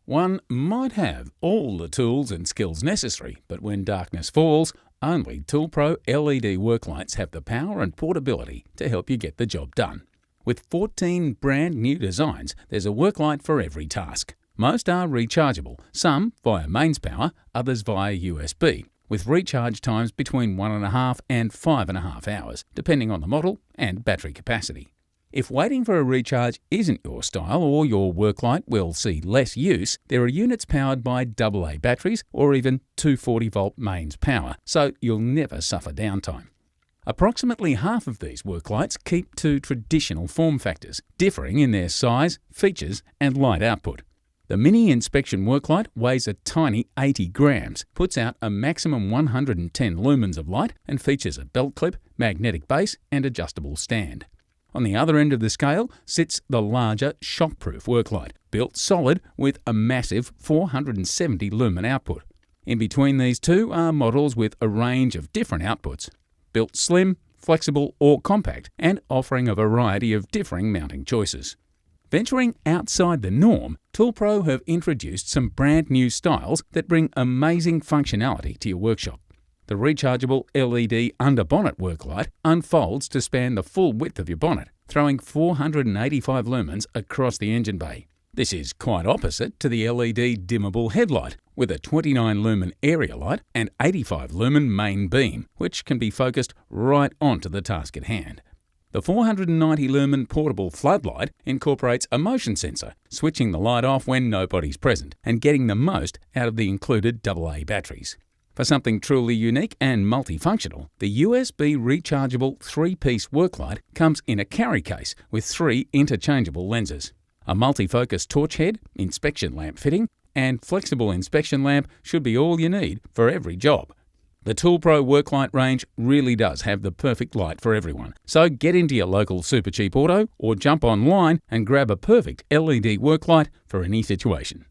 One might have all the tools and skills necessary, but when darkness falls, only ToolPRO LED worklights have the power and portability to help you get the job done. With 14 brand new designs, there's a worklight for every task. Most are rechargeable, some via mains power, others via USB, with recharge times between 1.5 and 5.5 hours, depending on the model and battery capacity. If waiting for a recharge isn't your style or your worklight will see less use, there are units powered by AA batteries or even 240-volt mains power, so you'll never suffer downtime. Approximately half of these worklights keep to traditional form factors, differing in their size, features and light output. The Mini Inspection Worklight weighs a tiny 80 grams, puts out a maximum 110 lumens of light and features a belt clip, magnetic base and adjustable stand. On the other end of the scale sits the larger shockproof worklight, built solid with a massive 470 lumen output. In between these two are models with a range of different outputs, built slim, flexible or compact, and offering a variety of differing mounting choices. Venturing outside the norm, ToolPRO have introduced some brand new styles that bring amazing functionality to your workshop. The rechargeable LED under-bonnet worklight unfolds to span the full width of your bonnet, throwing 485 lumens across the engine bay. This is quite opposite to the LED dimmable headlight, with a 29 lumen area light and 85 lumen main beam, which can be focused right onto the task at hand. The 490 lumen portable floodlight incorporates a motion sensor, switching the light off when nobody's present and getting the most out of the included AA batteries. For something truly unique and multifunctional, the USB Rechargeable 3-piece worklight comes in a carry case with 3 interchangeable lenses. A multi-focus torch head, inspection lamp fitting, and flexible inspection lamp should be all you need for every job. The ToolPRO Worklight range really does have the perfect light for everyone, so get into your local Supercheap Auto or jump online and grab a perfect LED worklight for any situation.